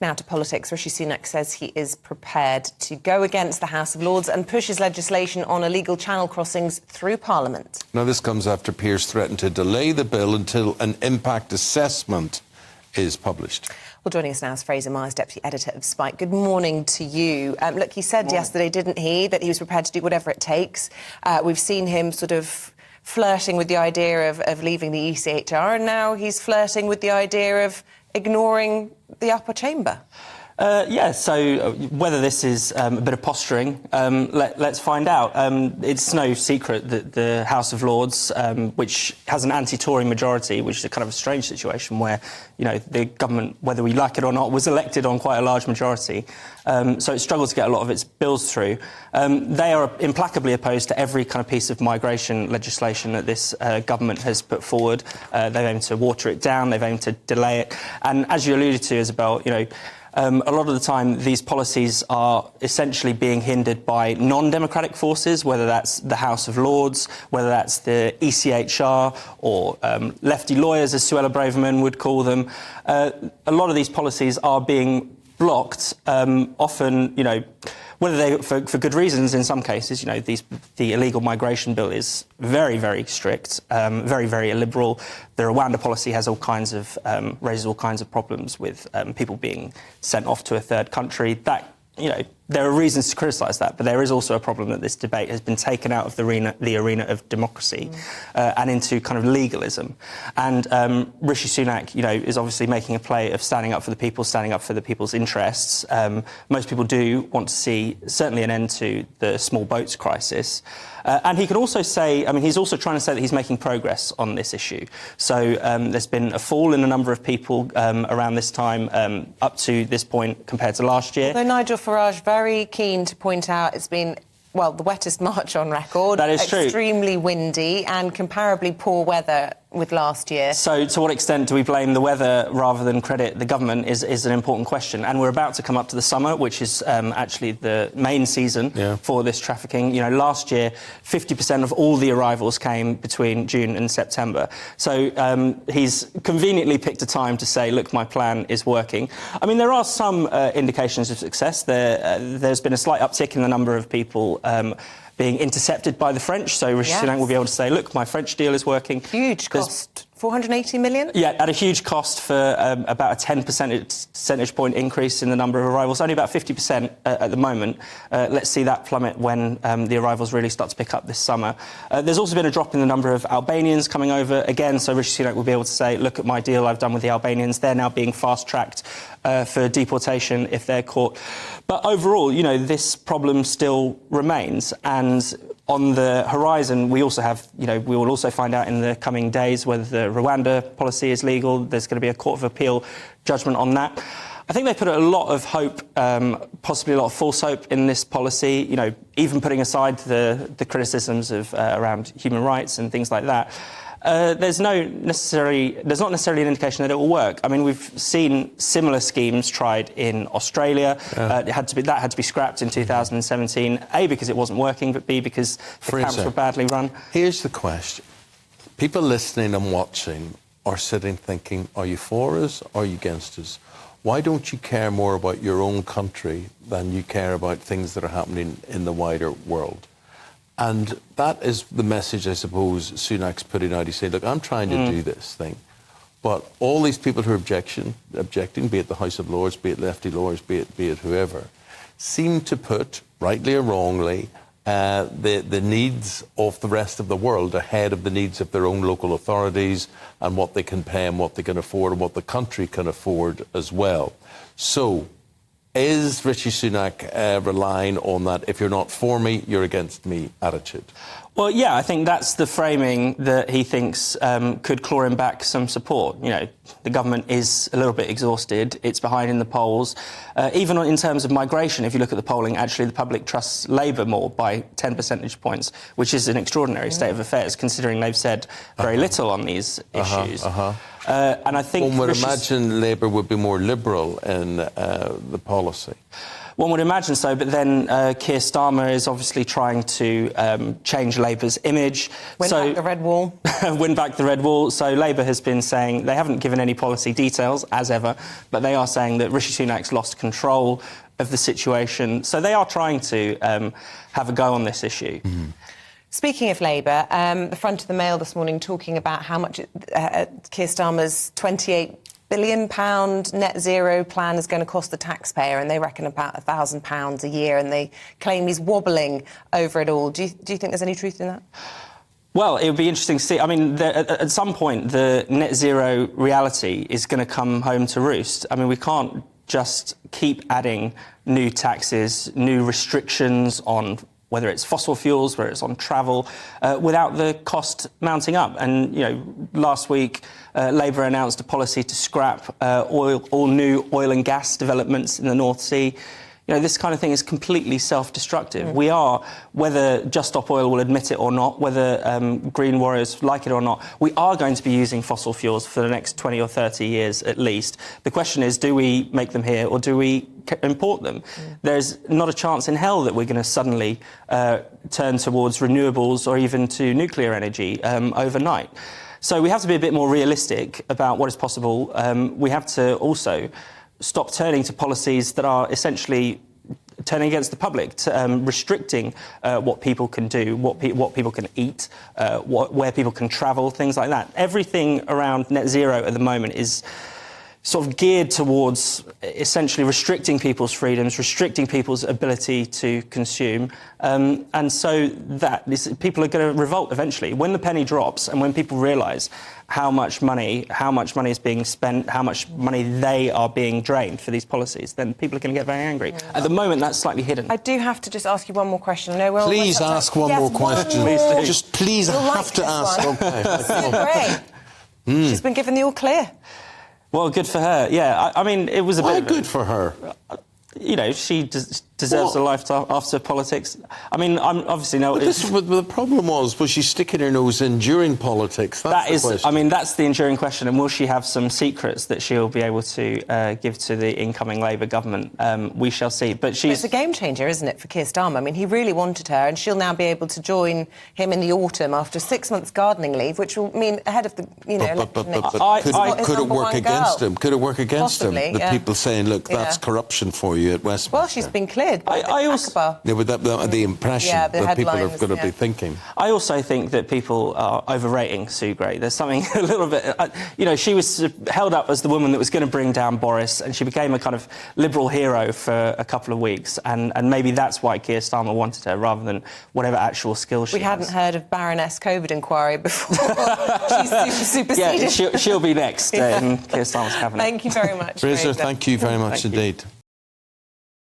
Now to politics. Rishi Sunak says he is prepared to go against the House of Lords and push his legislation on illegal channel crossings through Parliament. Now, this comes after peers threatened to delay the bill until an impact assessment is published. Well, joining us now is Fraser Myers, Deputy Editor of Spike. Good morning to you. Look, he said yesterday, didn't he, that he was prepared to do whatever it takes. We've seen him sort of flirting with the idea of leaving the ECHR, and now he's flirting with the idea of ignoring the upper chamber. So whether this is a bit of posturing, let's find out. It's no secret that the House of Lords, which has an anti-Tory majority, which is a kind of a strange situation where, you know, the government, whether we like it or not, was elected on quite a large majority. So it struggles to get a lot of its bills through. They are implacably opposed to every kind of piece of migration legislation that this government has put forward. They've aimed to water it down, they've aimed to delay it. And as you alluded to, Isabel, you know, a lot of the time, these policies are essentially being hindered by non-democratic forces, whether that's the House of Lords, whether that's the ECHR, or lefty lawyers, as Suella Braverman would call them. A lot of these policies are being blocked, often, you know, whether they for good reasons in some cases. You know, the illegal migration bill is very, very strict, very, very illiberal. The Rwanda policy has raises all kinds of problems with people being sent off to a third country. That, you know, there are reasons to criticise that, but there is also a problem that this debate has been taken out of the arena of democracy and into kind of legalism. And Rishi Sunak, you know, is obviously making a play of standing up for the people, standing up for the people's interests. Most people do want to see certainly an end to the small boats crisis. And he can also say, I mean, he's also trying to say that he's making progress on this issue. So there's been a fall in the number of people around this time up to this point compared to last year. Although Nigel Farage very keen to point out it's been, well, the wettest March on record. That is true. Extremely windy and comparably poor weather with last year. So to what extent do we blame the weather rather than credit the government is an important question. And we're about to come up to the summer, which is actually the main season for this trafficking. You know, last year, 50% of all the arrivals came between June and September. So he's conveniently picked a time to say, look, my plan is working. I mean, there are some indications of success. There's been a slight uptick in the number of people being intercepted by the French, so Rishi Sunak will be able to say, look, my French deal is working. Huge cost. 480 million? Yeah, at a huge cost for about a 10 percentage point increase in the number of arrivals, only about 50% at the moment. Let's see that plummet when the arrivals really start to pick up this summer. There's also been a drop in the number of Albanians coming over again, so Rishi Sunak will be able to say, look at my deal I've done with the Albanians. They're now being fast-tracked for deportation if they're caught. But overall, you know, this problem still remains, and on the horizon, we also have, you know, we will also find out in the coming days whether the Rwanda policy is legal. There's going to be a Court of Appeal judgment on that. I think they put a lot of hope, possibly a lot of false hope in this policy, you know, even putting aside the criticisms of around human rights and things like that. There's not necessarily an indication that it will work. I mean, we've seen similar schemes tried in Australia. That had to be scrapped in 2017. A, because it wasn't working, but B, because the camps were badly run. Here's the question: people listening and watching are sitting thinking, are you for us or are you against us? Why don't you care more about your own country than you care about things that are happening in the wider world? And that is the message, I suppose, Sunak's putting out. He's saying, look, I'm trying to do this thing, but all these people who are objecting, be it the House of Lords, be it lefty lawyers, be it whoever, seem to put, rightly or wrongly, the needs of the rest of the world ahead of the needs of their own local authorities and what they can pay and what they can afford and what the country can afford as well. So, is Rishi Sunak relying on that, if you're not for me, you're against me attitude? Well, yeah, I think that's the framing that he thinks could claw him back some support. You know, the government is a little bit exhausted. It's behind in the polls. Even in terms of migration, if you look at the polling, actually the public trusts Labour more by 10 percentage points, which is an extraordinary state of affairs, considering they've said very little on these issues. And I think one would imagine Labour would be more liberal in the policy. One would imagine so, but then Keir Starmer is obviously trying to change Labour's image. Win back the red wall. Win back the red wall. So Labour has been saying, they haven't given any policy details, as ever, but they are saying that Rishi Sunak's lost control of the situation. So they are trying to have a go on this issue. Mm-hmm. Speaking of Labour, the front of the Mail this morning talking about how much Keir Starmer's £28 billion net zero plan is going to cost the taxpayer, and they reckon about £1,000 a year, and they claim he's wobbling over it all. Do you think there's any truth in that? Well, it would be interesting to see. I mean, at some point, the net zero reality is going to come home to roost. I mean, we can't just keep adding new taxes, new restrictions on whether it's fossil fuels, whether it's on travel, without the cost mounting up. And, you know, last week, Labour announced a policy to scrap all new oil and gas developments in the North Sea. You know, this kind of thing is completely self-destructive. We are, whether Just Stop Oil will admit it or not, whether Green Warriors like it or not, we are going to be using fossil fuels for the next 20 or 30 years at least. The question is, do we make them here or do we import them? There's not a chance in hell that we're going to suddenly turn towards renewables or even to nuclear energy overnight. So we have to be a bit more realistic about what is possible. We have to also stop turning to policies that are essentially turning against the public, restricting what people can do, what people can eat, where people can travel, things like that. Everything around net zero at the moment is sort of geared towards essentially restricting people's freedoms, restricting people's ability to consume. And so people are going to revolt eventually. When the penny drops and when people realise how much money is being spent, how much money they are being drained for these policies, then people are going to get very angry. At the moment, that's slightly hidden. I do have to just ask you one more question. No, please ask one more question. Please do. Just please, I have to ask. Okay. Great. She's been given the all clear. Well, good for her. Yeah, I mean, it was a bit. Good for her. You know, she deserves a life after politics. I mean, I'm obviously no. But the problem was she sticking her nose in during politics? That's the question. I mean, that's the enduring question. And will she have some secrets that she'll be able to give to the incoming Labour government? We shall see. But it's a game changer, isn't it, for Keir Starmer? I mean, he really wanted her, and she'll now be able to join him in the autumn after 6 months gardening leave, which will mean ahead of the could it work against him? Could it work against him? The people saying, look, that's corruption for you at Westminster. Well, she's been cleared by the impression that people are going to be thinking. I also think that people are overrating Sue Gray. There's something a little bit... you know, she was held up as the woman that was going to bring down Boris, and she became a kind of liberal hero for a couple of weeks, and maybe that's why Keir Starmer wanted her, rather than whatever actual skills she has. We hadn't heard of Baroness COVID inquiry before. She's superseded. Yeah, she'll be next in Keir Starmer's cabinet. Thank you very much. Fraser, thank you very much indeed.